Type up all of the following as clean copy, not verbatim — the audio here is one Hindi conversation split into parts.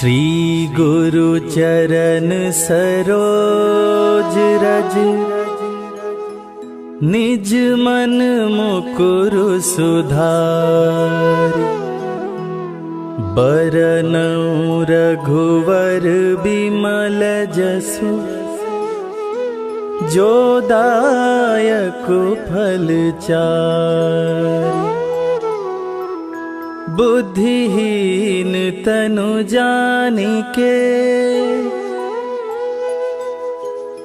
श्री गुरु चरण सरोज रज, निज मन मुकुरु सुधारि। बरनउँ रघुवर बिमल जसु, जो दायक फल चारि। बुद्धिहीन तनु जानिके,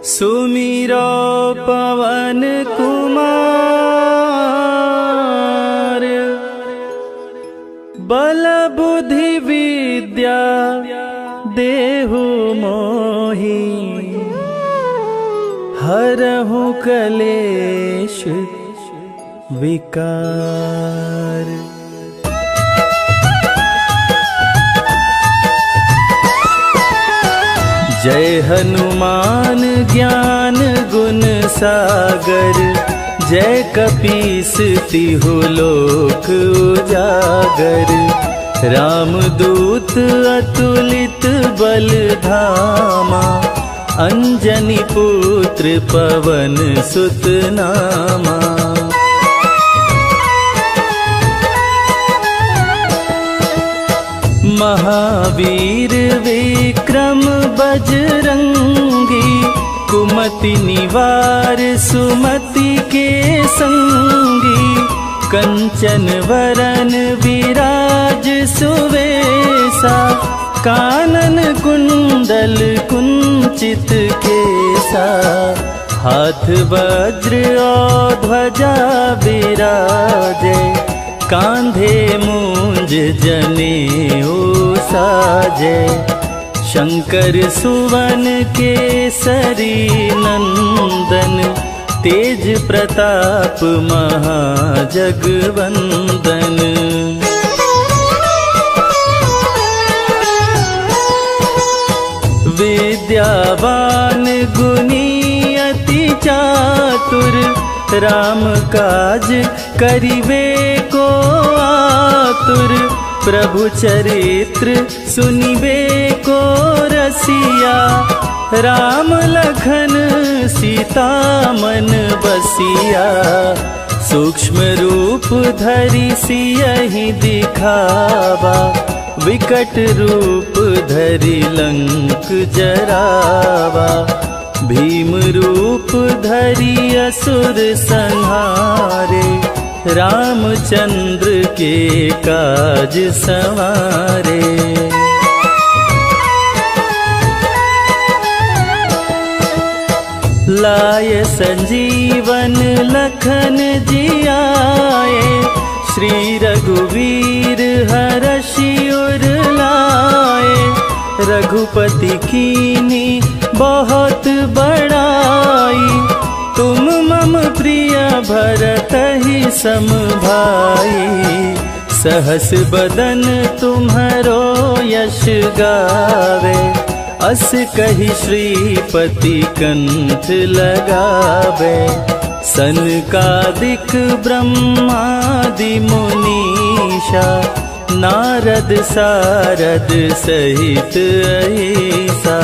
सुमिरो पवन कुमार। बल बुद्धि विद्या देहु मोहि, हरहु कलेश विकार। जय हनुमान ज्ञान गुण सागर, जय कपीस तिहु लोक उजागर। रामदूत अतुलित बल धामा, अंजनी पुत्र पवन सुत नामा। महावीर विक्रम बजरंगी, कुमति निवार सुमति के संगी। कंचन वरन विराज सुवेसा, कानन कुंडल कुंचित केसा। हाथ वज्र और ध्वजा विराजे, कांधे मूंज जनेऊ साजे। शंकर सुवन केसरी नंदन, तेज प्रताप महाजगवंदन। विद्यावान गुणी अति चातुर, राम काज करिबे को आतुर। प्रभु चरित्र सुनिबे को रसिया, राम लखन सीता मन बसिया। सूक्ष्म रूप धरि सियहि दिखावा, विकट रूप धरि लंक जरावा। भीम रूप धरि असुर संहारे, रामचंद्र के काज संवारे। लाय संजीवन लखन जियाए, श्री रघुवीर हरषि उर लाए। रघुपति कीनी बहुत बड़ाई, तुम मम प्रिय भरतहि सम भाई। सहस बदन तुम्हरो यश गावे, अस कहि श्रीपति कंठ लगावे। सनकादिक ब्रह्मादि मुनीषा, नारद सारद सहित अहिसा।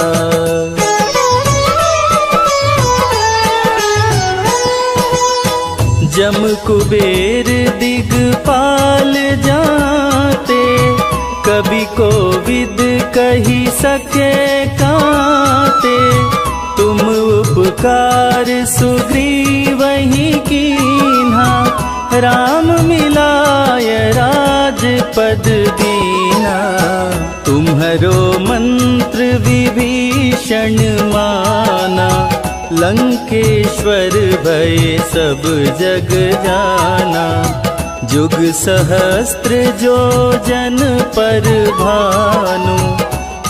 जम कुबेर दिगपाल जाते, कवि कोविद कहि सके काते। तुम उपकार सुग्रीवहि कीन्हा, राम मिलाय राजपद दीना। तुम्हरो मंत्र विभीषण माना, लंकेश्वर भय सब जग जाना। जुग सहस्त्र जो जन पर भानु,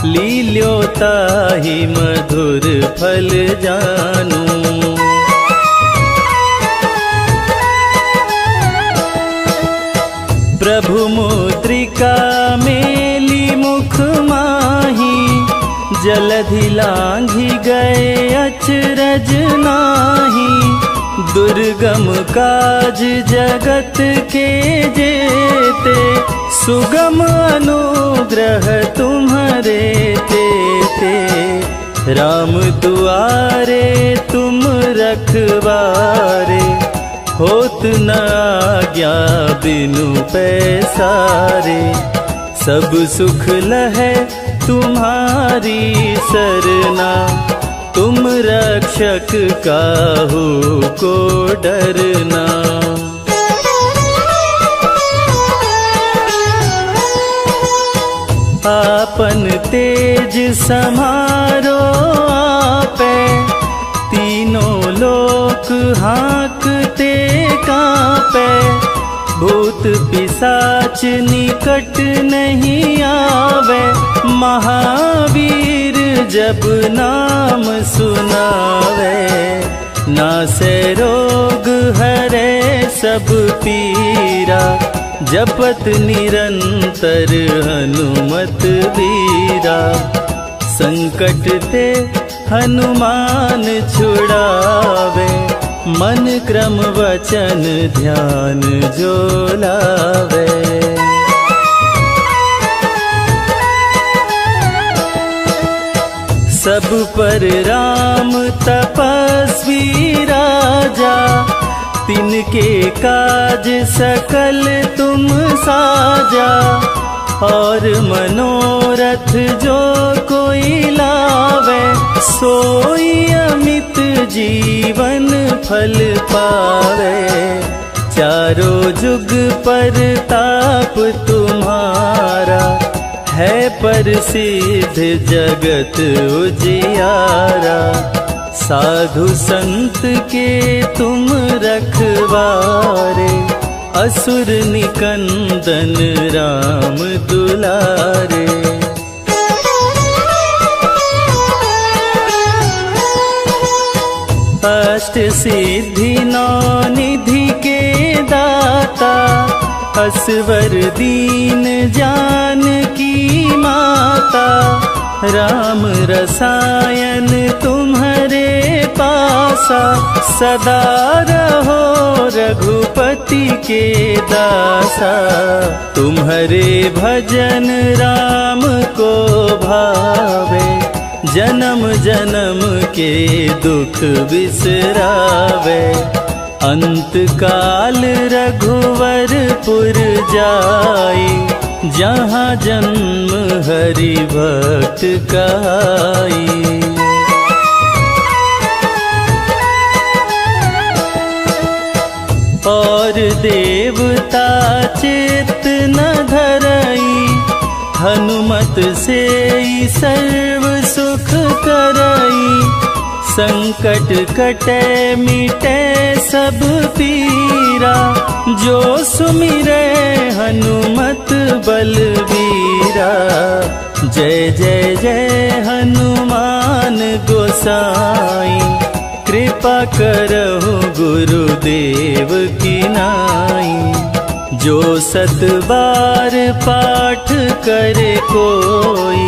लील्योताहि मधुर फल जानू। प्रभु मुद्रिका मेली मुख माही, जलधि लांघि गए अचरज नाही। दुर्गम काज जगत के जेते, सुगम अनुग्रह तुम्हारे ते राम दुआरे तुम रखवारे, होत न आज्ञा बिनु पैसारे। सब सुख लहै तुम्हारी सरना, तुम रक्षक काहू को डरना। आपन तेज समारो आपे, तीनों लोक हाँकते कांपे। भूत पिशाच निकट नहीं आवे, महावीर जब नाम सुनावे। नासे रोग हरे सब पीरा, जपत निरंतर हनुमत वीरा। संकट ते हनुमान छुड़ावे, मन क्रम वचन ध्यान जो लावे। सब पर राम तपस्वी राजा, तिनके काज सकल तुम साजा। और मनोरथ जो कोई लावे, सोई अमित जीवन फल पावे। चारों जुग पर ताप तुम्हारा, है प्रसिद्ध जगत उजियारा। साधु संत के तुम रखवारे, असुर निकंदन राम दुलारे। अष्ट सिद्धि नौ निधि के दाता, असवर दीन जानकी माता। राम रसायन तुम्हारे पासा, सदा रहो रघुपति के दासा। तुम्हारे भजन राम को भावे, जन्म जन्म के दुख बिसरावे। अंत काल रघुवरपुर जाई, जहाँ जन्म हरि भक्त कहाई। और देवता चित्त न धरई, हनुमत से सर्व सुख करई। संकट कटे मिटे सब पीरा, जो सुमिरे हनुमत बलबीरा। जय जय जय हनुमान गोसाई, कृपा करहु गुरुदेव की नाई। जो सत बार पाठ करे कोई,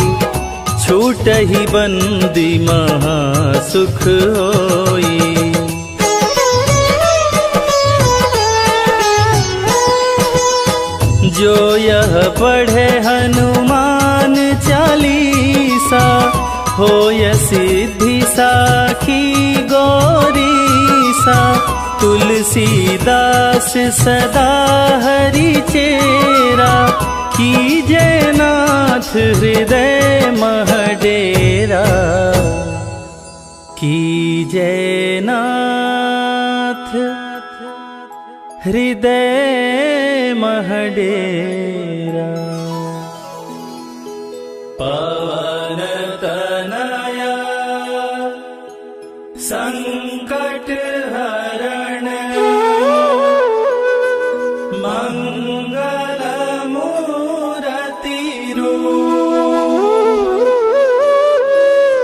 छूटहि बंदी महा सुख होई। जो यह पढ़े हनुमान चालीसा, होय सिद्धि साखी गौरीसा। तुलसीदास सदा हरि चेरा, कीजय नाथ हृदय महडेरा। कीजय नाथ हृदय महडेरा। पवन तनया संकट हरण, मंगल मूरति रूप।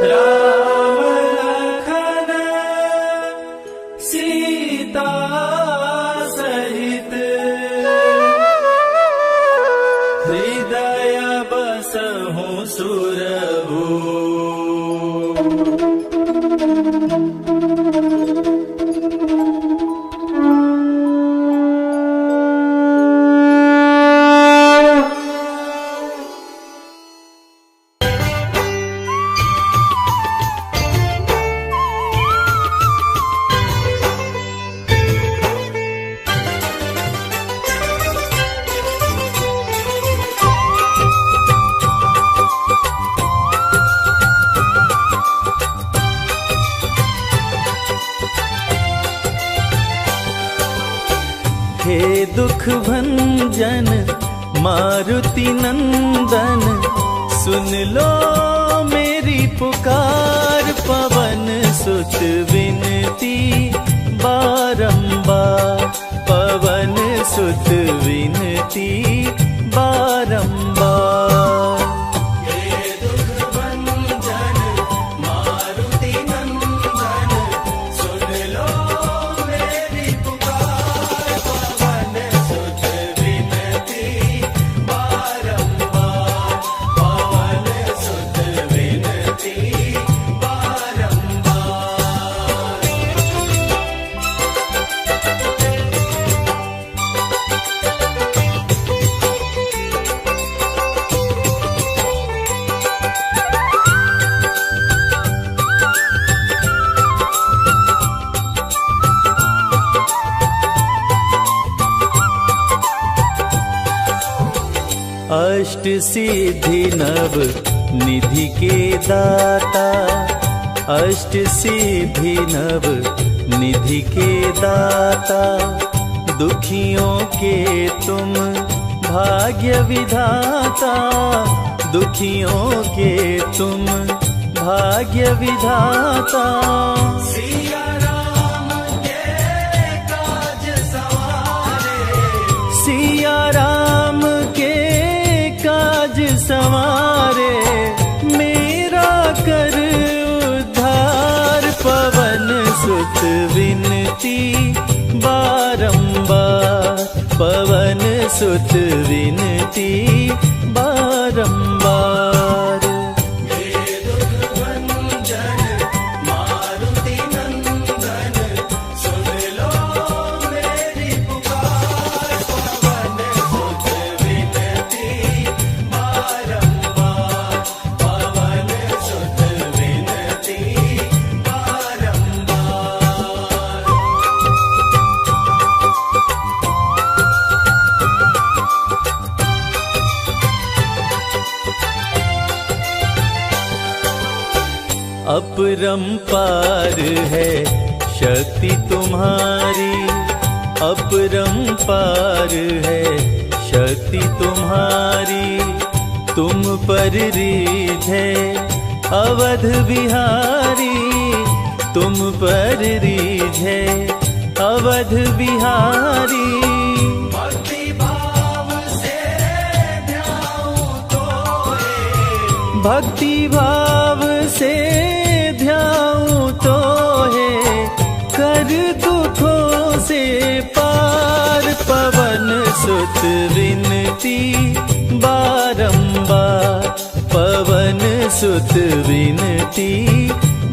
राम लखन सीता सहित, हृदय बसहु सुरभूप। भंजन मारुति नंदन, सुन लो मेरी पुकार। पवन सुत विनती बारंबार, पवन सुत विनती बारंबार। हे दुख भंजन मारुति नंदन, सुन लो मेरी पुकार। पवन सुत विनती बारंबार, पवन सुत विनती बारंबार। अष्ट सिद्धि नव निधि के दाता, अष्ट सिद्धि नव निधि के दाता। दुखियों के तुम भाग्य विधाता, दुखियों के तुम भाग्य विधाता। सिया राम के काज सवारे, सिया राम के काज सवारे। मेरा कर उद्धार, पवन सुत विनती बारंबार, पवन सुत विनती बारंबार। हे दुख भंजन मारुति नंदन, सुन लो मेरी पुकार। पवन सुत विनती बारंबार, पवन सुत विनती बारंबार। अपरंपार है शक्ति तुम्हारी, अपरंपार है शक्ति तुम्हारी। तुम पर रीझे अवध बिहारी, तुम पर रीझे अवध बिहारी। भक्ति भाव से ध्याऊं तोरे, भक्ति भाव से ध्याऊं तो है, कर दुखों से पार। पवन सुत विनती बारंबार, पवन सुत विनती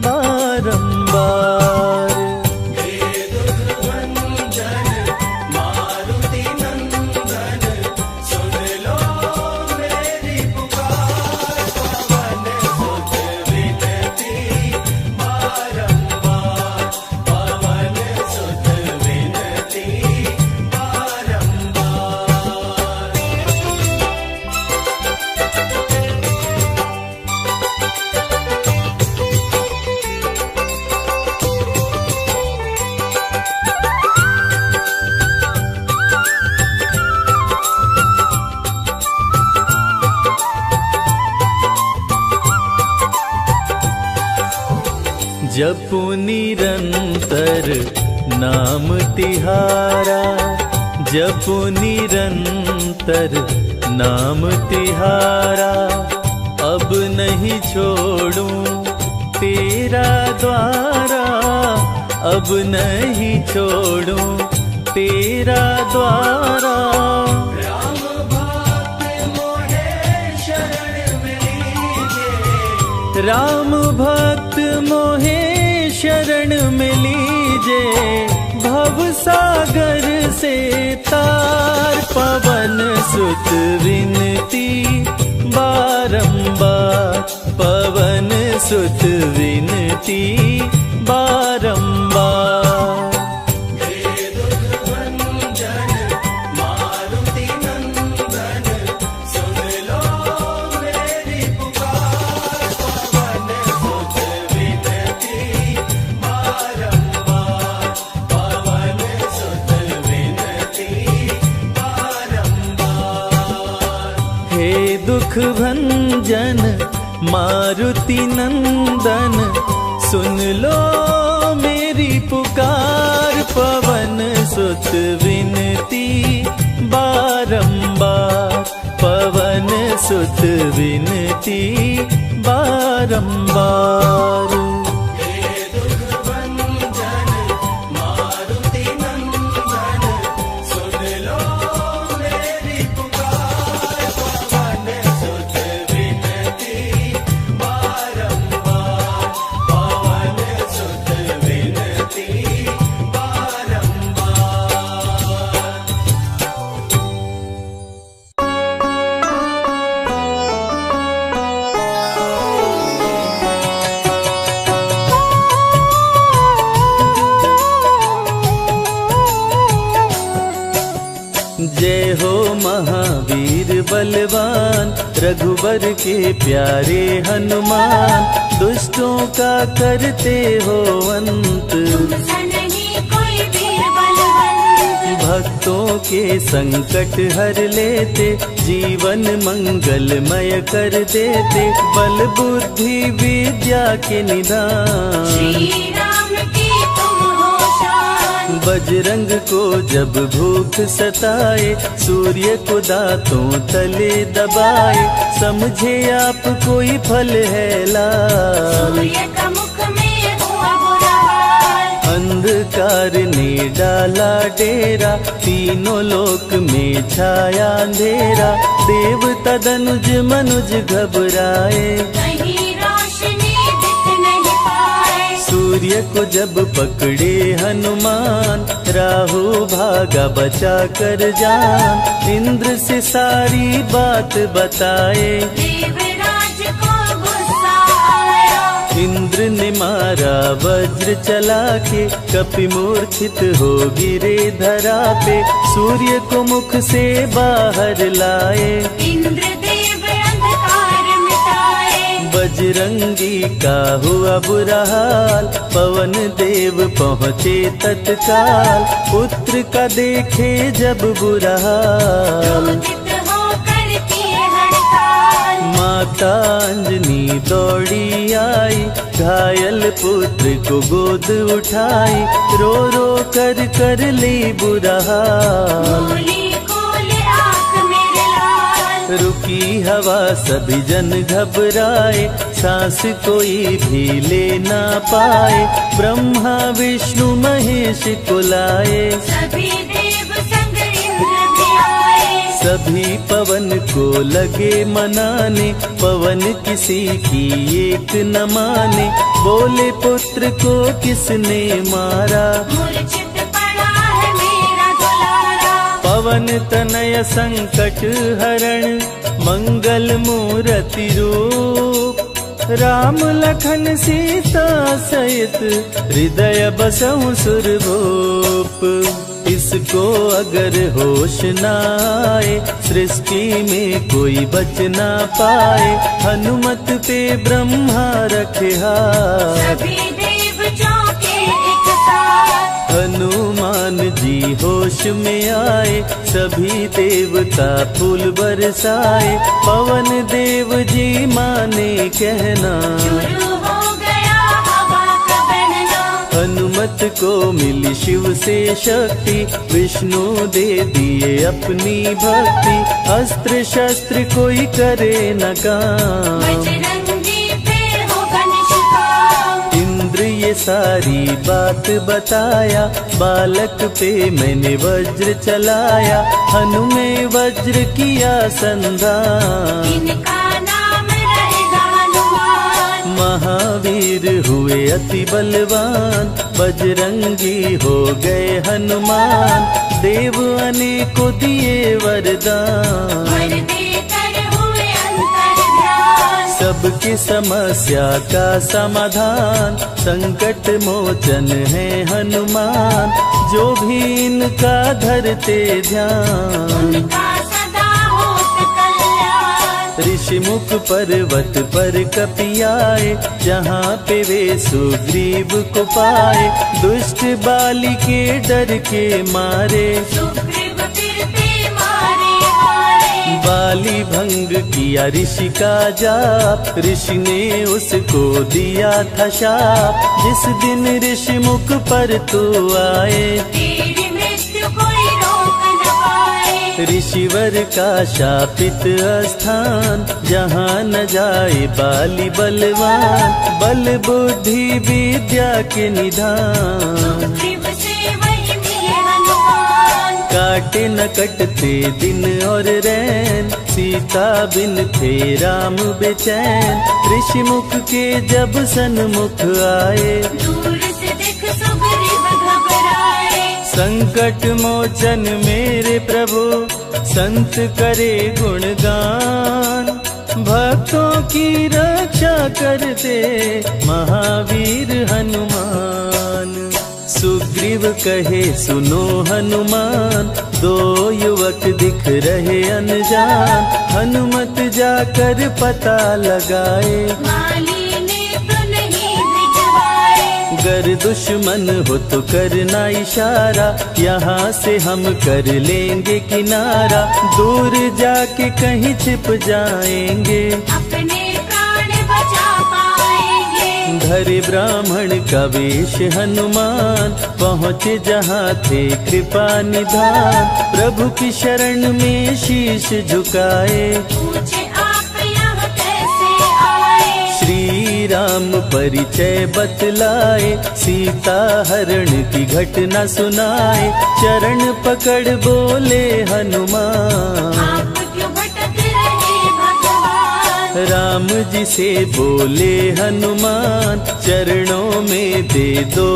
बारंबार। हे दुख भंजन मारुति नंदन, सुन लो मेरी पुकार। पवन सुत विनती बारंबार, पवन सुत विनती बारंबार। जपु निरंतर नाम तिहारा, जपु निरंतर नाम तिहारा। अब नहीं छोड़ूं तेरा द्वारा, अब नहीं छोड़ूं तेरा द्वारा। राम भक्त मोहे शरण में लीजे, राम भक्त मोहे शरण में लीजे। भव सागर से तार, पवन सुत विनती बारंबार, पवन सुत विनती बारंबार। हे दुख भंजन मारुति नंदन, सुन लो मेरी पुकार। पवन सुत विनती बारंबार, पवन सुत विनती बारंबार। दुख भंजन मारुति नंदन, सुन लो मेरी पुकार। पवन सुत विनती बारंबार, पवन सुत विनती बारंबार। जय हो महावीर बलवान, रघुबर के प्यारे हनुमान। दुष्टों का करते हो अंत, कोई वीर बलवंत। भक्तों के संकट हर लेते, जीवन मंगलमय कर देते। बल बुद्धि विद्या के निदान, श्री राम की तुम हो शान। बजरंग को जब भूख सताए, सूर्य को दांतों तले दबाए। समझे आप कोई फल है लाल, सूर्य का मुख में हुआ बुरा हाल। अंधकार ने डाला डेरा, तीनों लोक में छाया अंधेरा। देवता दनुज मनुज घबराए, कहीं रोशनी दिख नहीं पाए। सूर्य को जब पकड़े हनुमान, राहु भागा बचा कर जान। इंद्र से सारी बात बताए, देवराज को गुस्सा आया। इंद्र ने मारा वज्र चला के, कपि मूर्छित हो गिरे धरा पे। सूर्य को मुख से बाहर लाए, इंद्रदेव अंधकार मिटाए। बजरंगी का हुआ बुरा हाल, पवन देव पहुँचे तत्काल। पुत्र का देखे जब बुरा हाल, क्रोधित होकर किए हड़ताल। माता अंजनी दौड़ी आई, घायल पुत्र को गोद उठाई। रो रो कर ली बुरा हाल, बोली खोले आँख मेरे लाल। रुकी हवा सभी जन घबराए, सांस कोई भी ले ना पाए। ब्रह्मा विष्णु महेश को लाए, सभी देव संग इंद्र भी आए। सभी पवन को लगे मनाने। पवन किसी की एक न माने, बोले पुत्र को किसने मारा। मूर्छित पड़ा है मेरा दुलारा। पवन तनय संकट हरण, मंगल मूर्ति रूप। राम लखन सीता सहित, हृदय बसहु सुरभूप। इसको अगर होश न आए, सृष्टि में कोई बच ना पाए। हनुमत पे ब्रह्मा रखे हाथ, सभी देव चौके एक साथ। हनुमान जी होश में आए, सभी देवता फूल बरसाए। पवन देव जी माने कहना, शुरू हो गया हवा का बहना। हनुमत को मिली शिव से शक्ति, विष्णु दे दिए अपनी भक्ति। अस्त्र शस्त्र कोई करे न काम, बजरंगी पे होगा निष्काम। इंद्र ये सारी बात बताया, बालक पे मैंने वज्र चलाया। हनु में वज्र किया संधान, इनका नाम रहेगा हनुमान। महावीर हुए अति बलवान। बजरंगी हो गए हनुमान, देव अनेकों दिए वरदान। वर देकर हुए अंतर ध्यान। सबकी समस्या का समाधान, संकट मोचन है हनुमान। जो भी इनका धरते ध्यान, उनका सदा होत कल्याण। ऋषि मुख पर्वत पर कपि आए, जहाँ पे वे सुग्रीव को पाए। दुष्ट बाली के डर के मारे, सुग्रीव फिरते मारे हारे। बाली भंग किया ऋषि का जाप, ऋषि ने उसको दिया था शाप। जिस दिन ऋषि मुख पर तू आए, तेरी मृत्यु कोई रोक न पाए। ऋषिवर का शापित स्थान, जहाँ न जाए बाली बलवान। बल बुद्धि विद्या के निधान, सुग्रीव से वही मिले हनुमान। काटे न कटते दिन और रैन, सीता बिन थे राम बेचैन। ऋषि मुख के जब सन्मुख आए, दूर से देख सुग्रीव घबराए। संकट मोचन मेरे प्रभु, संत करे गुणगान। भक्तों की रक्षा करते महावीर हनुमान। सुग्रीव कहे सुनो हनुमान, दो युवक दिख रहे अनजान। हनुमत जाकर पता लगाए, माली ने तो नहीं भिजवाए। गर दुश्मन हो तो करना इशारा, यहाँ से हम कर लेंगे किनारा। दूर जाके कहीं छिप जाएंगे, अपने प्राण बचा पाएंगे। धरे ब्राह्मण का वेश हनुमान, पहुँचे जहाँ थे कृपा निधान। प्रभु की शरण में शीश झुकाए, पूछे आप यहाँ कैसे आए। श्री राम परिचय बतलाए, सीता हरण की घटना सुनाए। चरण पकड़ बोले हनुमान, आप क्यों भटक रहे भगवान। राम जी से बोले हनुमान, चरणों में दे दो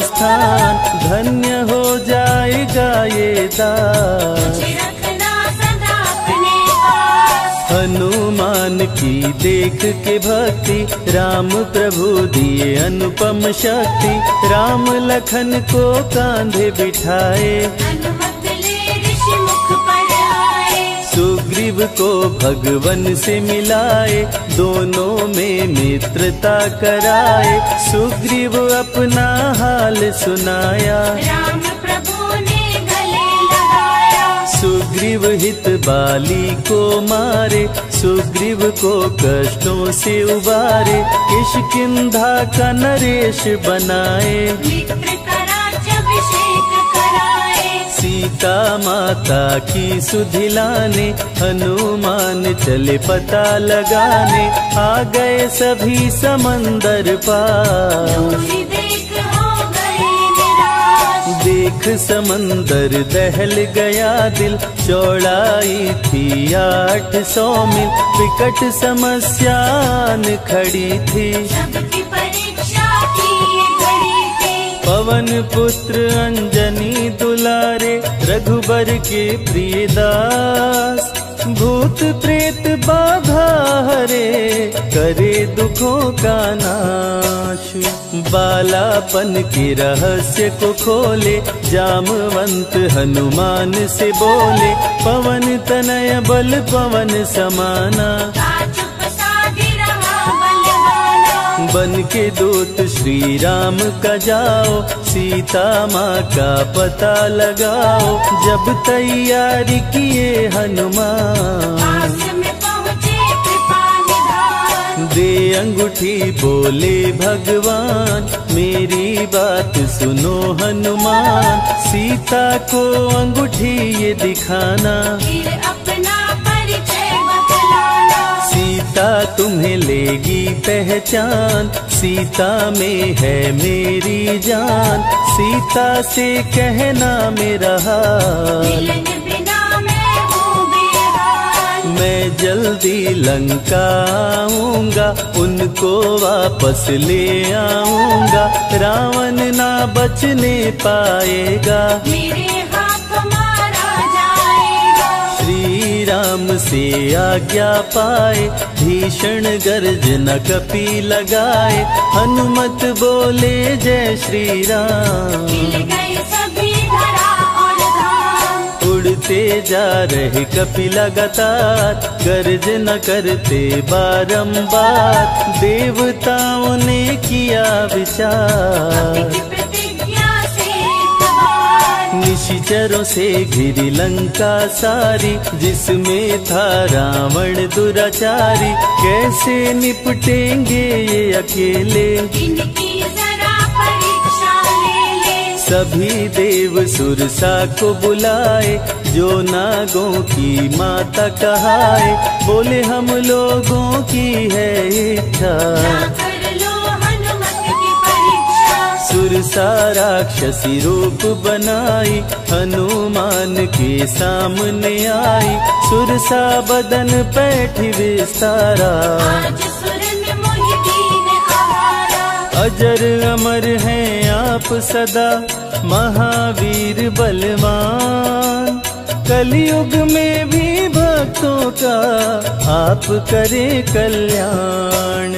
स्थान। धन्य हो जाएगा ये दास, मुझे रखना सदा अपने पास। हनुमान की देख के भक्ति, राम प्रभु दिए अनुपम शक्ति। राम लखन को कांधे बिठाए, हनुमत ले ऋषि मुख पर आए। सुग्रीव को भगवन से मिलाए, दोनों में मित्रता कराए। सुग्रीव अपना हाल सुनाया, राम प्रभु ने गले लगाया। सुग्रीव हित बाली को मारे, सुग्रीव को कष्टों से उबारे। किष्किंधा का नरेश बनाए, मित्र का राज्याभिषेक कराए। सीता माता की सुधि लाने। हनुमान चले पता लगाने, आ गए सभी समंदर पार। दूरी देख हो गए निराश। देख समंदर दहल गया दिल, चौड़ाई थी 800 मील। विकट समस्यान खड़ी थी, सबकी परीक्षा की ये घड़ी थी। पवन पुत्र अंजनी दुलारे, रघुबर के प्रिय दास। भूत प्रेत बाधा हरे, करे दुखों का नाश। बालापन के रहस्य को खोले, जामवंत हनुमान से बोले। पवन तनय बल पवन समाना, चुप साधी रहा बलवाना। बन के दूत श्री राम का जाओ, सीता माँ का पता लगाओ। जब तैयारी किए हनुमान, पास में पहुँचे कृपा निधान। दे अंगूठी बोले भगवान, मेरी बात सुनो हनुमान। सीता को अंगूठी ये दिखाना, फिर अपना परिचय बतलाना। सीता तुम्हें लेगी पहचान। सीता में है मेरी जान, सीता से कहना मेरा हाल। मिलन बिना मैं हूँ बेहाल। मैं जल्दी लंका आऊंगा, उनको वापस ले आऊंगा। रावण ना बचने पाएगा, मेरे हाथ मारा जाएगा। श्री राम से आज्ञा पाए, भीषण गर्जना कपी लगाए। हनुमत बोले जय श्री राम, मिल गए सभी धरा और धाम। उड़ते जा रहे कपि लगातार, गर्जना करते बारंबार। देवताओं ने किया विचार, की प्रतिज्ञा से एक बार। निशिचरों से घिरी लंका सारी, जिसमें था रावण दुराचारी। कैसे निपटेंगे ये अकेले, इनकी जरा परीक्षा ले ले। सभी देव सुरसा को बुलाए, जो नागों की माता कहाए। बोले हम लोगों की है इच्छा, ना कर लो हनुमत की परीक्षा। सुरसा राक्षसी रूप बनाई, हनुमान के सामने आई। सुरसा बदन पैठी विस्तारा, आज सुर में मोहि दीन आहारा। अजर अमर हैं आप सदा, महावीर बलवान। कलयुग में भी भक्तों का आप करें कल्याण।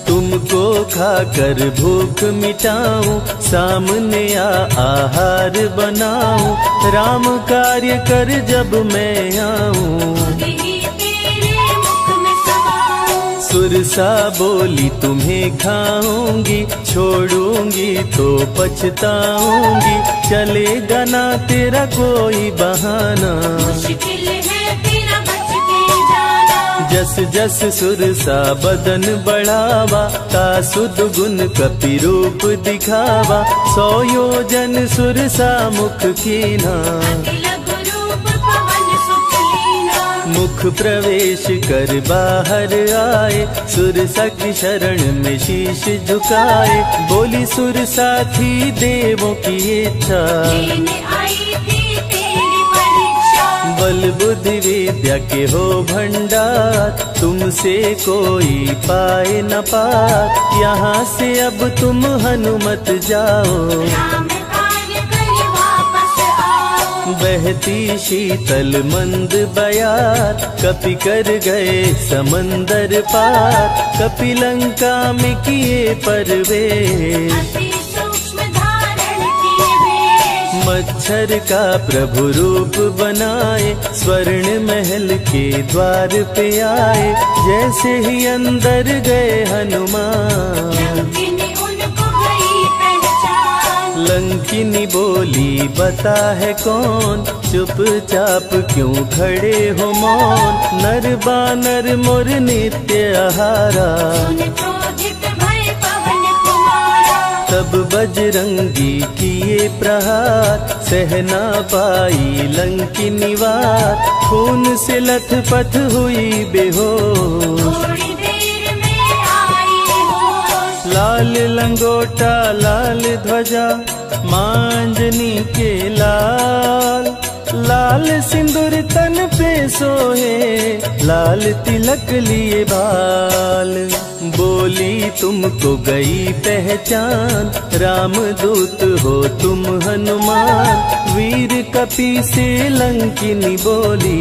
तुमको खाकर भूख मिटाऊं, सामने आहार बनाऊं। राम कार्य कर जब मैं आऊं, यही तेरे मुख में समाऊं। सुरसा बोली तुम्हें खाऊंगी, छोड़ूंगी तो पछताऊंगी। चलेगा ना तेरा कोई बहाना, मुश्किल है तेरा बच के जाना। जस जस सुरसा बदन बढ़ावा, ता सुध गुण कपि रूप दिखावा। 100 योजन सुरसा मुख कीना, अतिलघु रूप पवन सुख लीना। मुख प्रवेश कर बाहर आए, सुरसा की शरण में शीश झुकाए। बोली सुरसा थी देवों की इच्छा, लेने आई थी तेरी परीक्षा। बल बुद्धि विद्या के हो भंडार, तुमसे कोई पाए न पार। यहाँ से अब तुम हनुमत जाओ, राम कार्य कर वापस आओ। बहती शीतल मंद बयार, कपि कर गए समंदर पार। कपि लंका में किए प्रवेश, अति सूक्ष्म धारण किए वेश। मच्छर का प्रभु रूप बनाए, स्वर्ण महल के द्वार पे आए। जैसे ही अंदर गए हनुमान, लंकिनी उनको गई पहचान। लंकिनी बोली बता है कौन, चुपचाप क्यों खड़े हो मौन। नर बानर मोर नित्य आहारा, सुन क्रोधित भय पवन कुमारा। तब बजरंगी किए प्रहार, सहना पाई लंकिनी वार। खून से लथपथ हुई बेहोश, थोड़ी देर में आई होश। लाल लंगोटा लाल ध्वजा, मांजनी के लाल। लाल सिंदूर तन पे सोहे, लाल तिलक लिए बाल। बोली तुमको गई पहचान, रामदूत हो तुम हनुमान। वीर कपि से लंकिनी बोली,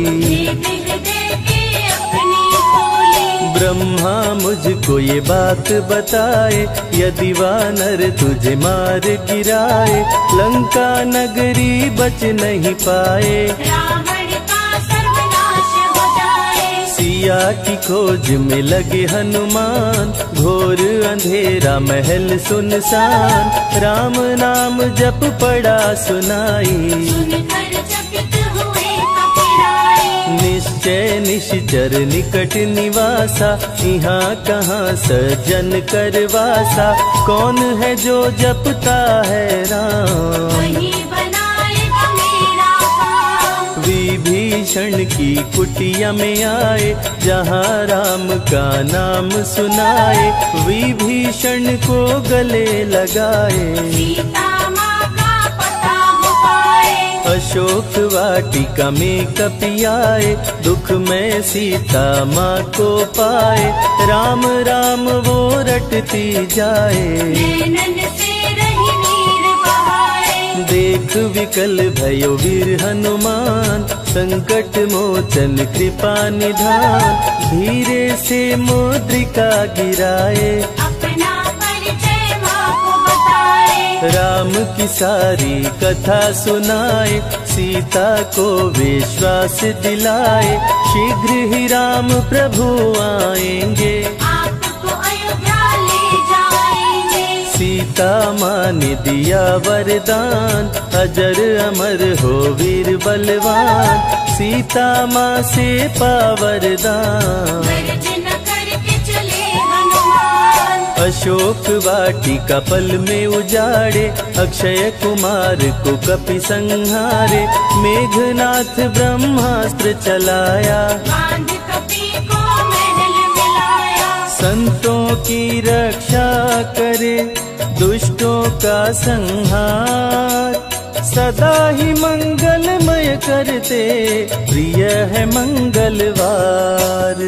हृदय के अपनी खोली। ब्रह्मा मुझको ये बात बताए, यदि वानर तुझे मार गिराए। लंका नगरी बच नहीं पाए, रावण का सर्वनाश हो जाए। सिया की खोज में लगे हनुमान, घोर अंधेरा महल सुनसान। राम नाम जप पड़ा सुनाई, सुनकर चकित हुए कपिराए। निश्चय निश्चर निकट निवासा, यहाँ कहाँ सज्जन करवासा। कौन है जो जपता है राम, वही बनाएगा मेरा काम। विभीषण की कुटिया में आए, जहाँ राम का नाम सुनाए। विभीषण को गले लगाए, सीता माँ का पता हो पाए। अशोक वाटिका में कपि आए, दुख में सीता माँ को पाए। राम राम वो रटती जाए, नैनन से रही नीर बहाए। देख विकल भयो वीर हनुमान, संकट मोचन कृपा निधान। धीरे से मुद्रिका गिराए, अपना परिचय माँ को बताए। राम की सारी कथा सुनाए। सीता को विश्वास दिलाए, शीघ्र ही राम प्रभु आएंगे। आपको अयोध्या ले जाएंगे। सीता माँ ने दिया वरदान, अजर अमर हो वीर बलवान, सीता माँ से पा वरदान। वर्ज न करके चले हनुमान, अशोक वाटिका पल में उजाड़े, अक्षय कुमार को कपि संहारे, मेघनाथ ब्रह्मास्त्र चलाया, बांध कपि को महल मिलाया। संतों की रक्षा करे, दुष्टों का संहार, सदा ही मंगलमय करते, प्रिय है मंगलवार।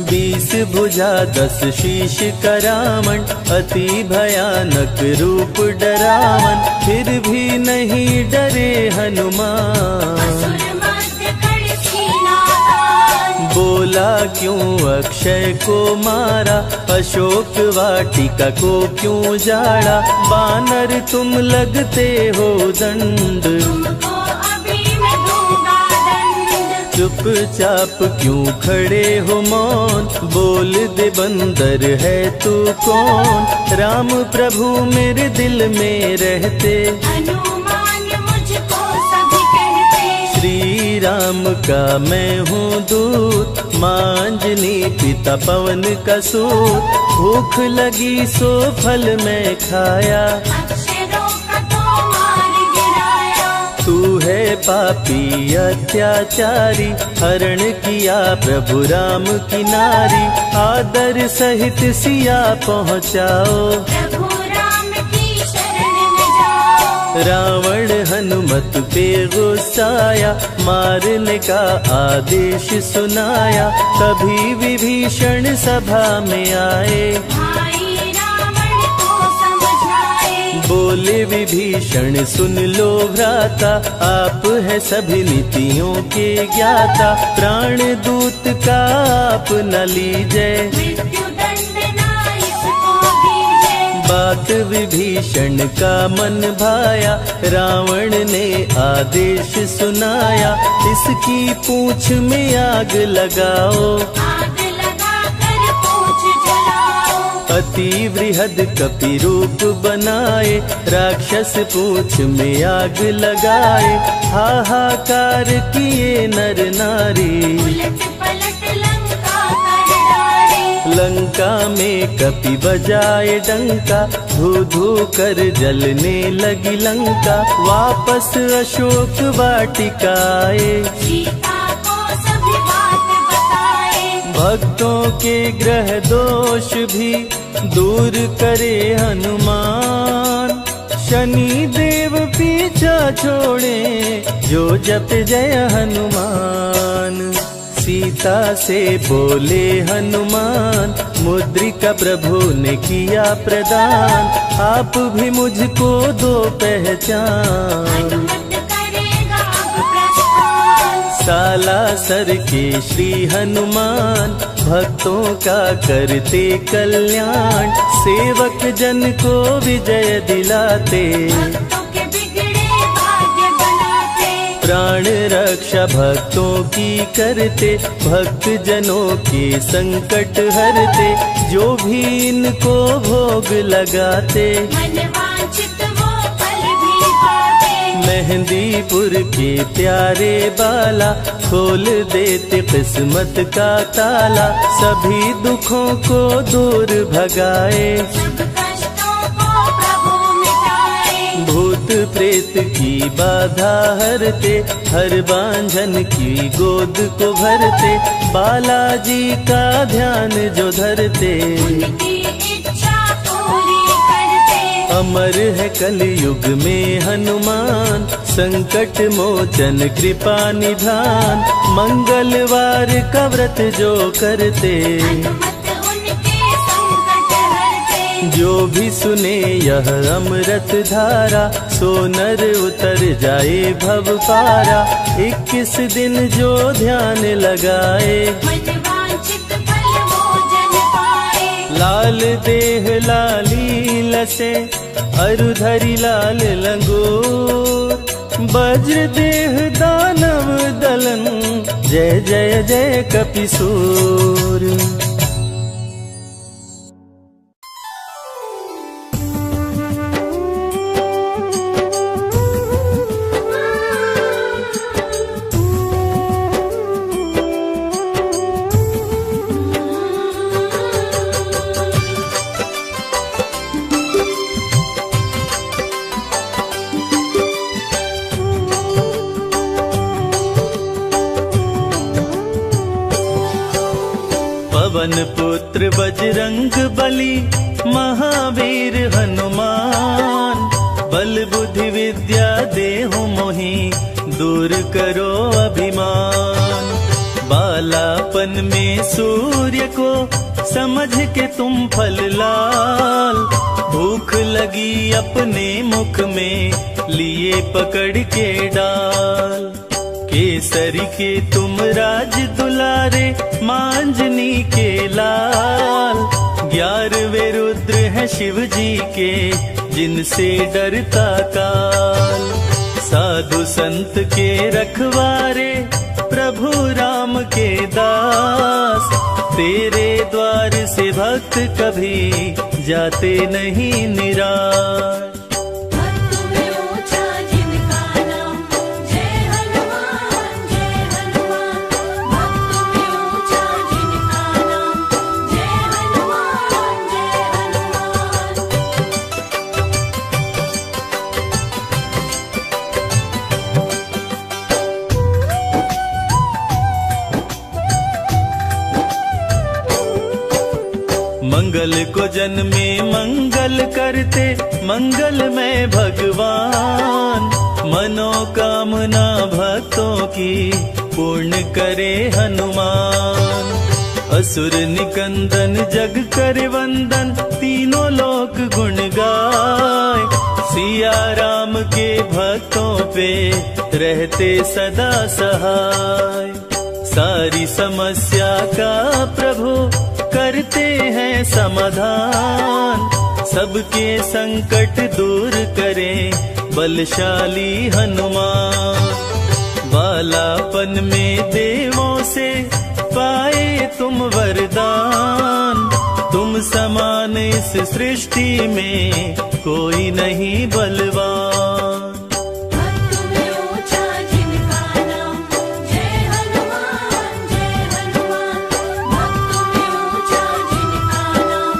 20 भुजा 10 शीश करामण, अति भयानक रूप डरावन, फिर भी नहीं डरे हनुमान। असुर मध्य कर सीना तान, बोला क्यों अक्षय को मारा, अशोक वाटिका को क्यों जाड़ा, बानर तुम लगते हो दंड, तुमको अभी मैं दूंगा दंड। चुपचाप क्यों खड़े हो मौन, बोल दे बंदर है तू कौन, राम प्रभु मेरे दिल में रहते, हनुमान मुझको सभी कहते। श्री राम का मैं हूँ दूत, मांजनी पिता पवन का सूत, भूख लगी सो फल मैं खाया, अक्षरों का तो मार गिराया। तू है पापी अत्याचारी, हरण किया प्रभु राम की नारी, आदर सहित सिया पहुँचाओ, प्रभु राम की शरण में जाओ। रावण हनुमत पे गुस्साया, मारने का आदेश सुनाया, तभी विभीषण सभा में आए, भाई रावण को समझाए। बोले विभीषण सुन लो भ्राता, आप है सभी नीतियों के ज्ञाता, प्राण दूत का आप न लीजिए, मृत्यु दंड ना इसको दीजिए। बात विभीषण का मन भाया, रावण ने आदेश सुनाया, इसकी पूंछ में आग लगाओ, आग लगा कर पूछ जलाओ। अति वृहद कपि रूप बनाए, राक्षस पूंछ में आग लगाए, हाहाकार किए नर नारी, उलट पलट लंका कर डाले। लंका में कपि बजाए डंका, धू धू कर जलने लगी लंका, वापस अशोक वाटिका आए, सीता को सभी बात बताए। भक्तों के ग्रह दोष भी दूर करे हनुमान, शनि देव पीछा छोड़े, जो जप जय हनुमान। सीता से बोले हनुमान, मुद्रिका प्रभु ने किया प्रदान, आप भी मुझको दो पहचान। हनुमत करेगा अब प्रस्थान, सालासर के श्री हनुमान, भक्तों का करते कल्याण, सेवक जन को विजय दिलाते, भक्तों के बिगड़े भाग्य बनाते। प्राण रक्षा भक्तों की करते, भक्त जनों के संकट हरते, जो भी इनको भोग लगाते, मन वांछित वो फल भी पाते। मेहंदीपुर के प्यारे बाला, खोल देते किस्मत का ताला, सभी दुखों को दूर भगाए, सब कष्टों को प्रभु मिटाए। भूत प्रेत की बाधा हरते, हर बांझन की गोद को भरते, बालाजी का ध्यान जो धरते, उनकी इच्छा पूरी करते। अमर है कलयुग में हनुमान, संकट मोचन कृपा निधान, मंगलवार का व्रत जो करते, हनुमत उनके संकट हरते। जो भी सुने यह अमृत धारा, सो नर उतर जाए भव पारा, 21 दिन जो ध्यान लगाए, मन वांछित फल भोजन पाए। लाल देह लाली लसे, अरुधरी लाल लंगोर, वज्र देह दानव दलन, जय जय जय कपिसूर। पुत्र बजरंग बली, महावीर हनुमान। बल बुद्धि विद्या देहु मोहि, दूर करो अभिमान। बालापन में सूर्य को समझ के तुम फल लाल, भूख लगी अपने मुख में लिए पकड़ के डाल। केसरी के तुम राज दुलारे, मांजनी के लाल। 11वें रुद्र है शिव जी के, जिनसे डरता काल। साधु संत के रखवारे, प्रभु राम के दास। तेरे द्वार से भक्त कभी जाते नहीं निराश। भक्त में ऊंचा जिनका नाम, जय हनुमान जय हनुमान। भक्त में ऊंचा जिनका नाम, जय हनुमान जय हनुमान। मंगल को जन्मे मंगल करते, मंगल में भगवान। मनोकामना भक्तों की पूर्ण करे हनुमान। असुर निकंदन जग करे वंदन, तीनों लोक गुण गाय। सिया राम के भक्तों पे रहते सदा सहाय। सारी समस्या का प्रभु करते हैं समाधान। सबके संकट दूर करें बलशाली हनुमान। बालापन में देवों से पाए तुम वरदान। तुम समान इस सृष्टि में कोई नहीं बलवान। भक्त में ऊंचा जिनका नाम, जय हनुमान जय हनुमान। भक्त में ऊंचा जिनका नाम,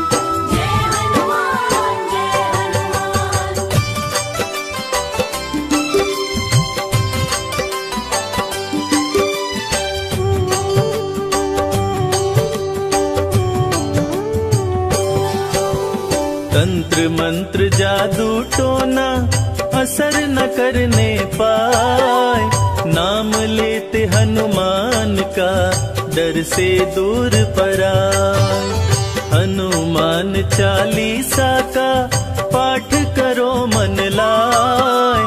जय हनुमान जय हनुमान। तंत्र मंत्र जादू टोना असर न करने पाए। नाम लेते हनुमान का डर से दूर पराए। हनुमान चालीसा का पाठ करो मन लाए।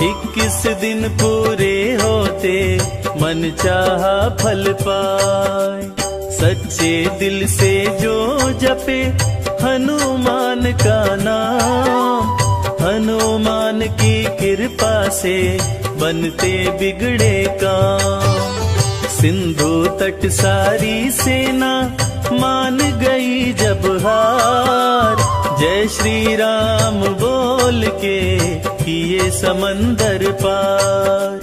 21 दिन पूरे होते मन चाहा फल पाए। सच्चे दिल से जो जपे हनुमान का नाम। हनुमान की कृपा से बनते बिगड़े काम। सिंधु तट सारी सेना मान गई जब हार। जय श्री राम बोल के किए समंदर पार।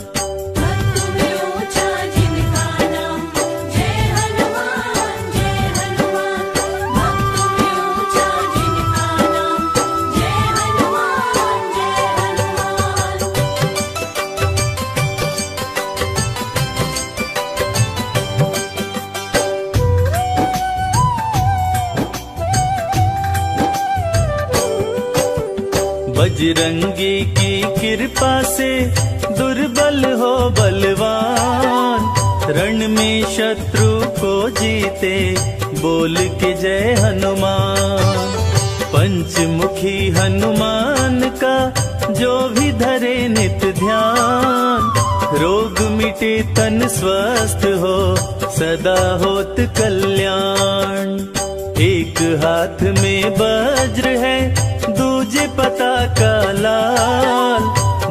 भक्त में ऊंचा जिनका नाम, जय हनुमान जय हनुमान। भक्त में ऊंचा जिनका नाम, जय हनुमान जय हनुमान। बजरंगी की कृपा से दुर्बल हो बलवान। रण में शत्रु को जीते बोल के जय हनुमान। पंचमुखी हनुमान का जो भी धरे नित ध्यान। रोग मिटे तन स्वस्थ हो सदा होत कल्याण। एक हाथ में वज्र है दूजे पताका लाल।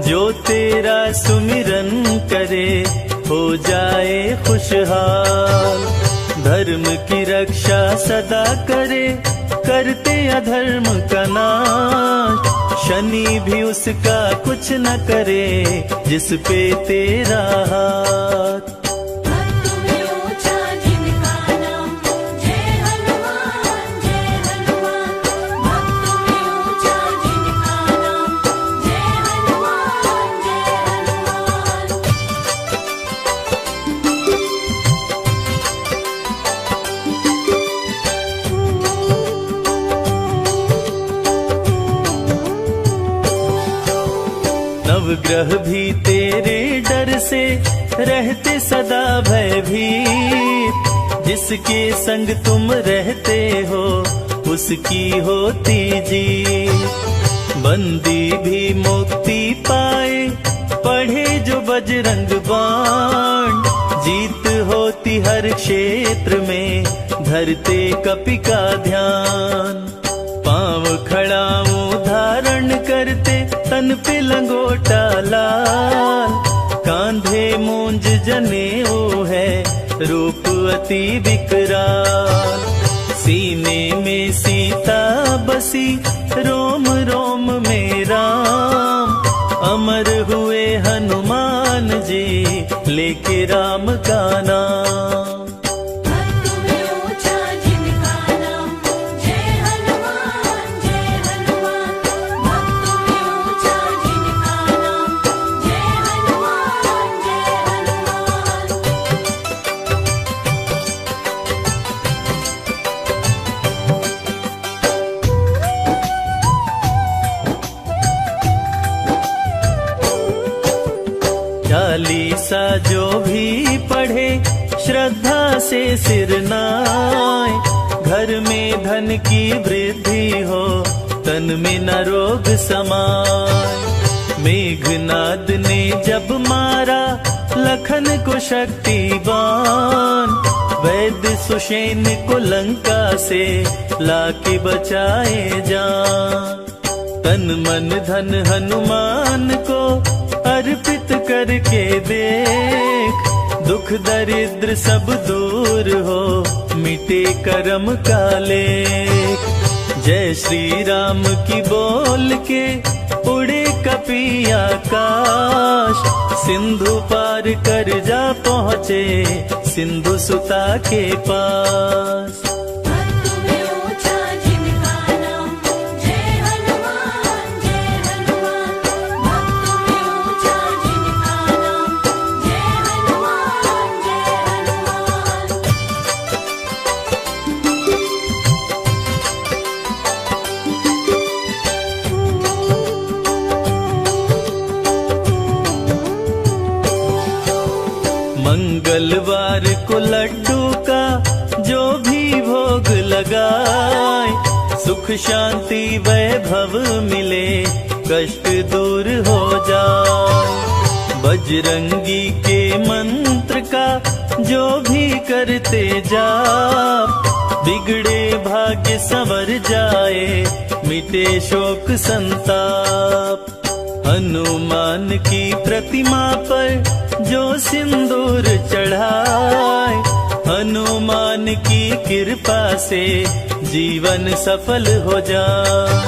जो तेरा सुमिरन करे हो जाए खुशहाल। धर्म की रक्षा सदा करे करते अधर्म का नाश। शनि भी उसका कुछ न करे जिस पे तेरा हाथ। भक्त में ऊंचा जिनका नाम, जय हनुमान जय हनुमान। भक्त में ऊंचा जिनका नाम, जय हनुमान जय हनुमान। नवग्रह भी तेरे डर से रहते सदा भयभीत। जिसके संग तुम रहते हो उसकी होती जीत। बंदी भी मुक्ति पाए पढ़े जो बजरंग बाण। जीत होती हर क्षेत्र में धरते कपि का ध्यान। पांव खड़ाऊं धारण करते तन पे लंगोटा लाल। कांधे मूंज जनेऊ है रूप अति विकराल। सीने में सीता बसी रोम रोम में राम। अमर हुए हनुमान जी लेके राम का नाम। भक्त में ऊंचा जिनका नाम जय हनुमान जय हनुमान। भक्त में ऊंचा जिनका नाम जय हनुमान जय हनुमान। चालीसा जो भी पढ़े श्रद्धा से सिर नाए। घर में धन की वृद्धि हो तन में न रोग समाए। मेघनाद ने जब मारा लखन को शक्तिवान। वैद्य सुषेण को लंका से लाके बचाए जान। तन मन धन हनुमान को अर्पित करके देख। दुख दरिद्र सब दूर हो मिटे कर्म का लेख। जय श्री राम की बोल के उड़े कपि आकाश। सिंधु पार कर जा पहुँचे सिंधु सुता के पास। भक्त में ऊंचा जिनका नाम जय हनुमान जय हनुमान। भक्त में ऊंचा जिनका नाम जय हनुमान जय हनुमान। मंगलवार को लड्डू का जो भी भोग लगाए। सुख शांति वैभव मिले कष्ट दूर हो जाए। बजरंगी के मंत्र का जो भी करते जाप। बिगड़े भाग्य संवर जाए मिटे शोक संताप। हनुमान की प्रतिमा पर जो सिंदूर चढ़ाए। हनुमान की कृपा से जीवन सफल हो जाए।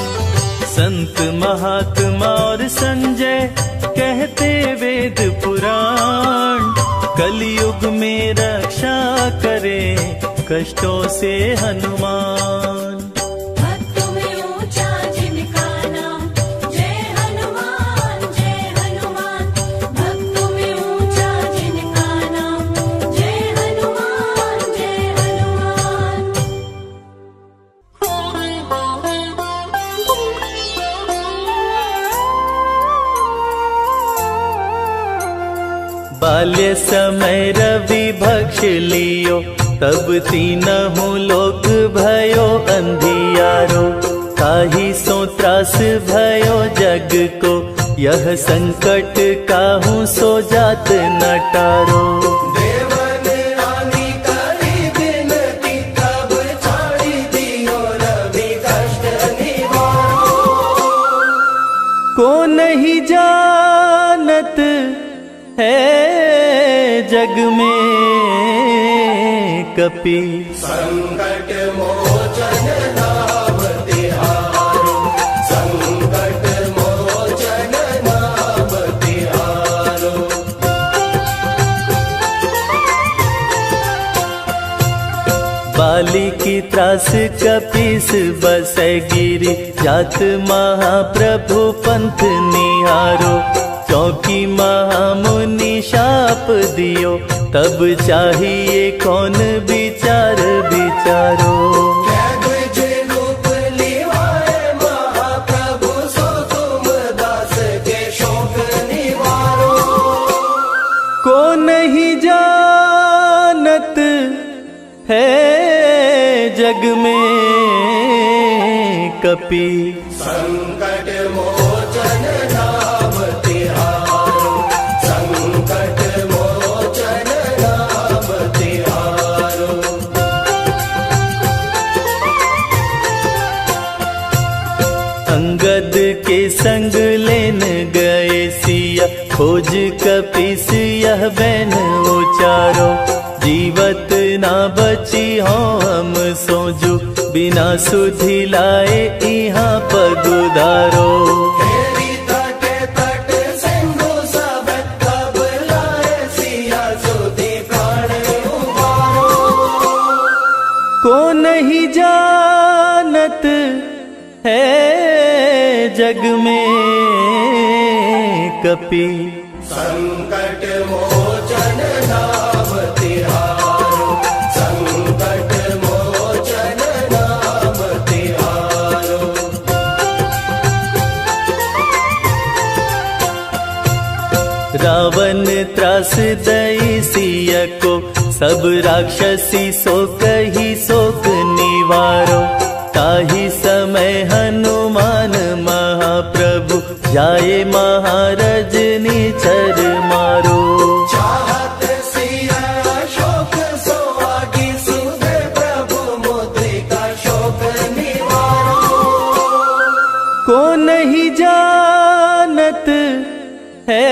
संत महात्मा और संजय कहते वेद पुराण। कलयुग में रक्षा करे कष्टों से हनुमान। भक्त में ऊंचा जिनका नाम जय हनुमान जय हनुमान। भक्त में ऊंचा जिनका नाम जय हनुमान जय हनुमान। बाल्य समय रवि भक्ष लियो तब तीनहु लोक भयो अंधियारो। ताहि सो त्रास भयो जग को यह संकट काहू सो जात न टारो। देवन रानी करी बिनती तब छाड़ी दियो रवि कष्ट निवारो। को नहीं जानत है जग में कपि। संकट मोचन नाम तिहारो। संकट मोचन नाम तिहारो। बाली की त्रास कपीस बसै गिरी। जात महाप्रभु पंथ निहारो। चौकी महामुनि शाप दियो तब चाहिए कौन विचार विचारो। द्विज रूप लिवाए महाप्रभु सो तुम दास के शोक नि जग में कपि संकट मोचन नाम तिहारो संकट मोचन नाम तिहारो अंगद के संग लेन गए सिया खोज कपीस यह बैन उचारो जीवत ना बची हो हम सोजू बिना सुधि लाए यहाँ पगुधारो तेरी तटे तट सिंधु सब कब लाए सिया सुधि प्राण उबारो को नहीं जानत है जग में कपि संकट मोचन नाम तिहारो संकट मोचन नाम तिहारो रावण त्रास दई सिया को सब राक्षसी सो कही शोक निवारो ताही समय हनुमान महाप्रभु जाए महाराज निचर मारो चाहत सिया शोक सोहागी सुधे प्रभु मुद्रिका शोक निवारो को नहीं जानत है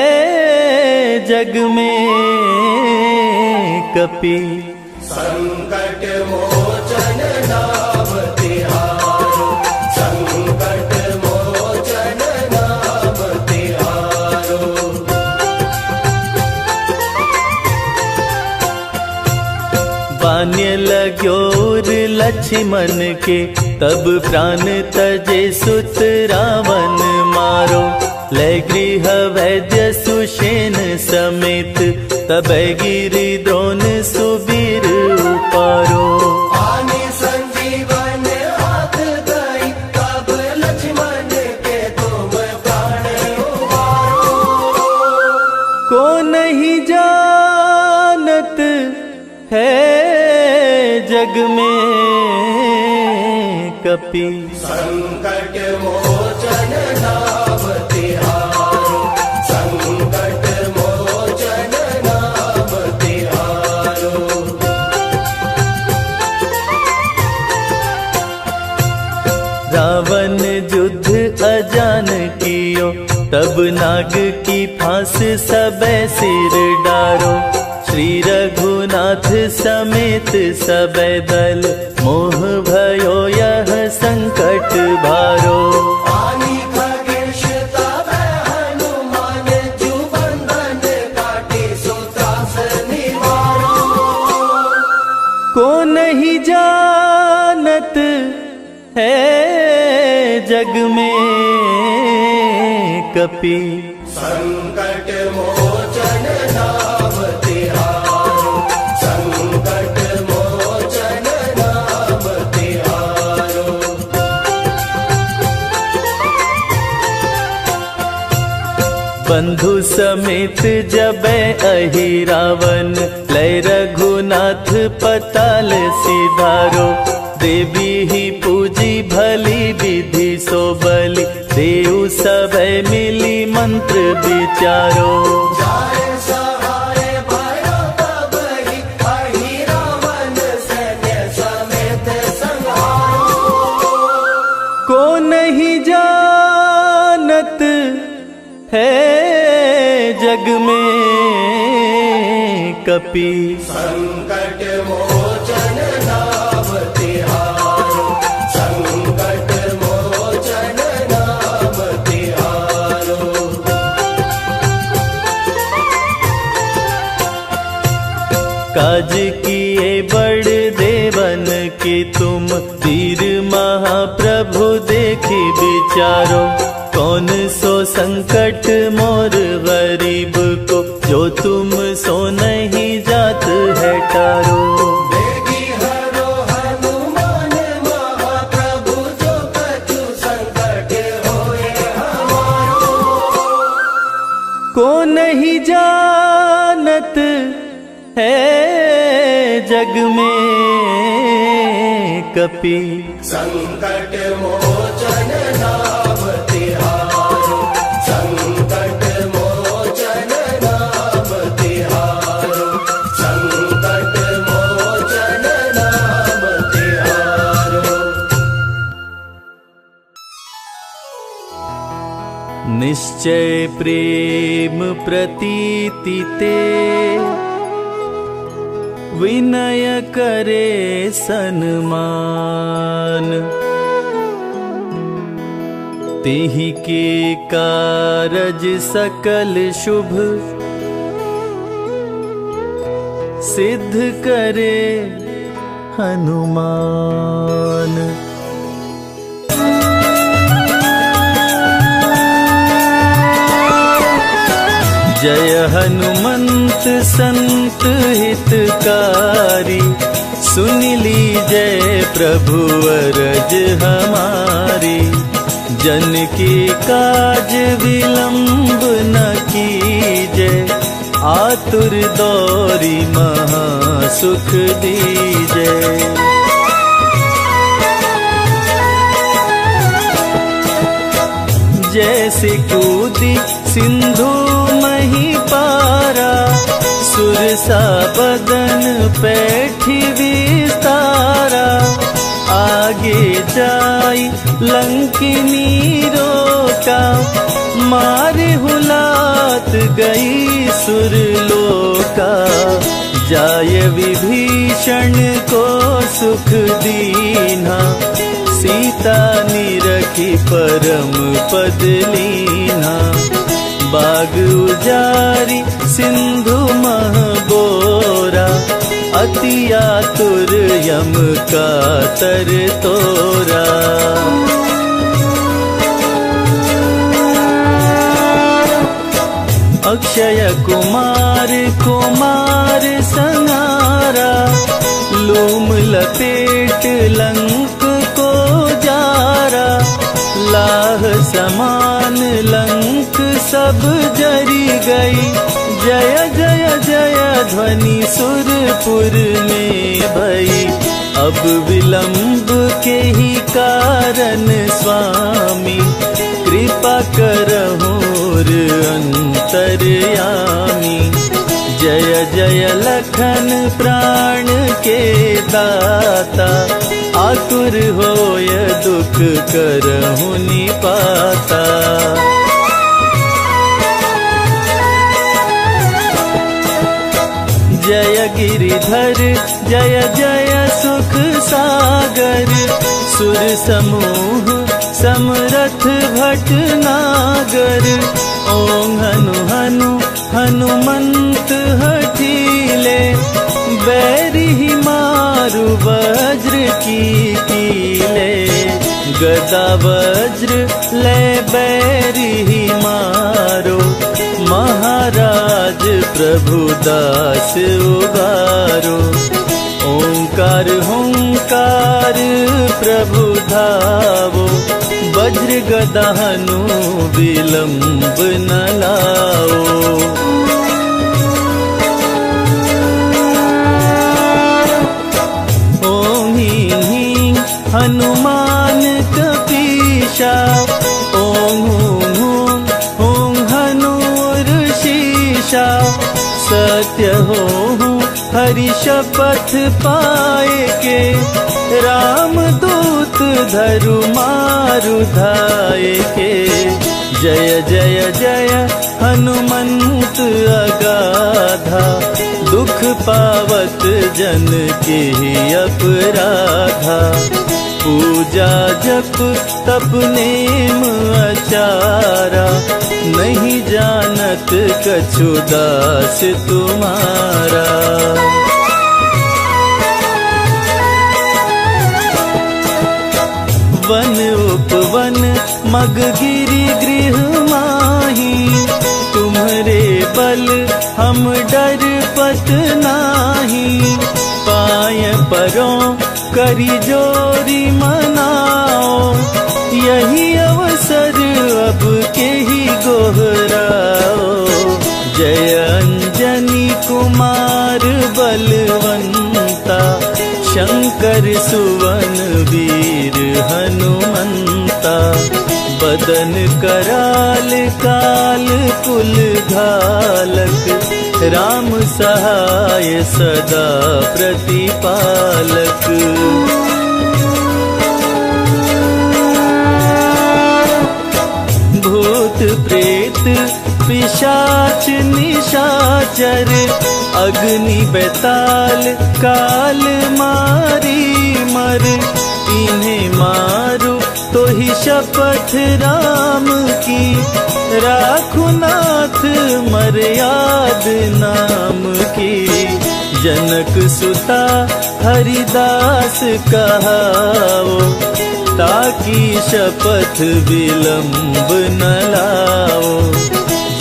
जग में कपि संकट मोचन नाम तिहारो संकट मोचन नाम तिहारो बान्य लाग्योर लक्ष्मण के तब प्राण तजे सुत रावण मारो ले गृह वैद्य सुषेण समेत तब गिरि द्रोण सुबीर उपारो आने संजीवन हाथ गई तब लक्ष्मण के तुम प्राण उबारो को नहीं जानत है जग में कपि संकट मोचन नाम तिहारो संकट मोचन नाम तिहारो रावण युद्ध अजान कियो तब नाग की फांस सब सिर डारो श्री रघुनाथ समेत सब दल मोह भयो यह संकट भारो आनी खगेश तब हनुमान जु बंधन काटे सुत्रास निवारो को नहीं जानत है जग में कपि संकट मोचन नाम तिहारो संकट मोचन नाम तिहारो बंधु समेत जब अहि रावण लय रघुनाथ पताल सिधारो देवी ही पूजी भली विधि सो बलि देव सब मिली मंत्र विचारो जाए सहारे भयो तब ही अहि रावण सैन्य समेत संहारो को नहीं जानत है जग में कपि संकट मोचन नाम तिहारो संकट मोचन नाम तिहारो काज किए बड़ देवन के तुम वीर महाप्रभु देखी विचारो कौन सो संकट मोर गरीब को जो तुम सो नहीं जात है टारो देगी हरो हनुमान महाप्रभु जो कछु संकट होए हमारो को नहीं जानत है जग में कपि संकट मोचन नाम तिहारो, संकट मोचन नाम तिहारो, संकट मोचन नाम तिहारो। निश्चय प्रेम प्रतीति ते विनय करे सन्मान। तेहि के कारज सकल शुभ सिद्ध करे हनुमान। जय हनुमंत संत हितकारी, सुन लीजय प्रभु अरज हमारी। जन के काज विलंब न कीजय, आतुर दौरी महा सुख दीजय। जैसे कूदी सिंधु मही पारा, सुरसा बदन पैठी विस्तारा। आगे जाई लंकिनी रोका, मारे हुलात गई सुरलोका। जाय विभीषण को सुख दीना, सीता निरखी परम पद लीना। बाग उजारी सिंधु मह बोरा, अति आतुर यम का तर तोरा। अक्षय कुमार कुमार संहारा, लूम लपेट लंक को जारा। लाह समान लंक सब जरी गई, जय जय जय ध्वनि सुरपुर में भई। अब विलंब के ही कारण स्वामी, कृपा करहुर अंतर्यामी। जय जय लखन प्राण के दाता, आतुर होय दुख करहु निपाता। जय गिरिधर जय जय सुख सागर, सुर समूह समरथ भटनागर। ओम हनु हनु हनुमंत हठीले, बैरी मारु वज्र की कीले। गदा वज्र ले बैरी मारो, महाराज प्रभु दास उबारो। ओंकार हुंकार प्रभु धावो, वज्र गदा हनु विलंब न लाओ। ओम ह्रीं ह्रीं हनुमान कपीशा, ओम हूं हूं हूं हनुर्शीशा। सत्य हो हरि शपथ पाए के, राम दूत धरु मारु धाये के। जय जय जय हनुमंत अगाधा, दुख पावत जन के अपराधा। पूजा जप तप नेम आचारा, नहीं जानत कछु दास तुम्हारा। वन उपवन मग गिरि गृह माही, तुम्हारे बल हम डर पत नाही। पाय परों करी जोरी मनाओ, यही अवसर अब के ही गोहराओ। जय अंजनी कुमार बलवंता, शंकर सुवन मदन कराल काल कुल घालक, राम सहाय सदा प्रतिपालक। भूत प्रेत पिशाच निशाचर, अग्नि बेताल काल मारी मर। इन्हें मारू तो ही शपथ राम की, राखू नाथ मर्याद नाम की। जनक सुता हरिदास कहाओ, ताकि शपथ विलंब न लाओ।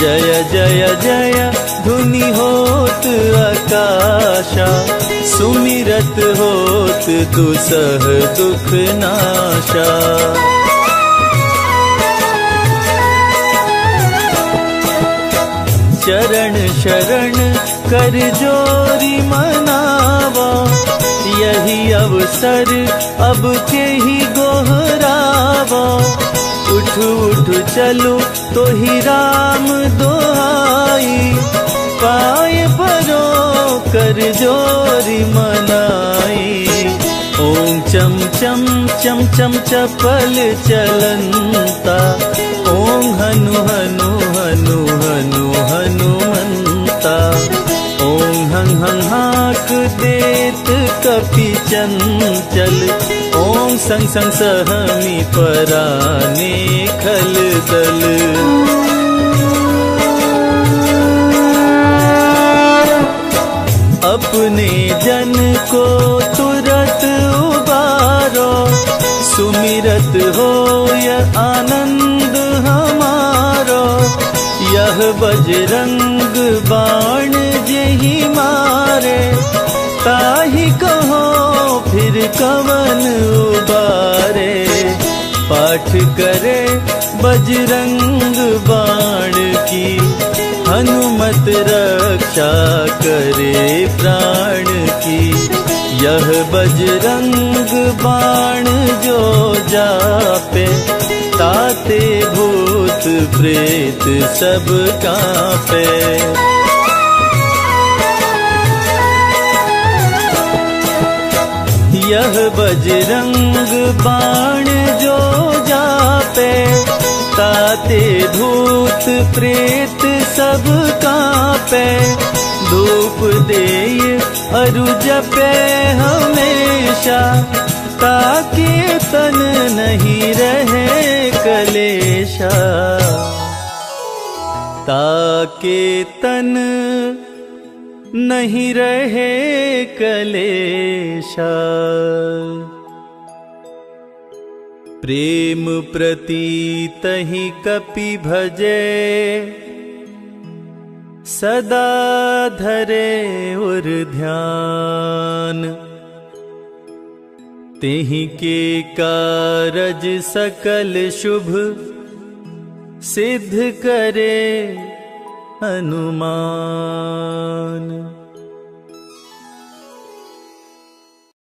जय जय जय धुनि होत आकाशा, सुमिरत होत दुसह दुख नाशा। चरण शरण कर जोरी मनावा, यही अवसर अब के ही गोहरावा। उठ उठ चलो तो ही राम दोहाई, पाए परो कर जोरी मनाई। ओम चम चम चम चम चपल चलंता, ओम हनु हनु हनु हनु हनुमंता। ओम हं हं हाक देत कपि चंचल, ओम संग संग सहमी पराने खल दल। अपने जन को तुरत उबारो, सुमिरत होय आनंद हमारो। यह बजरंग बाण जेहि मारे, ताहि कहो फिर कवन उबारे। पाठ करे बजरंग बाण की, हनुमत रक्षा करे प्राण की। यह बजरंग बाण जो जापे, ताते भूत प्रेत सब कांपे। यह बजरंग बाण जो जापे, ताते भूत प्रेत सब कांपे। धूप देय अरु जपे हमेशा, ताकि तन नहीं रहे कलेशा। ताकि तन नहीं रहे कलेशा। प्रेम प्रतीत ही कपि भजे, सदा धरे उर ध्यान। तेहि के कारज सकल शुभ, सिद्ध करे हनुमान।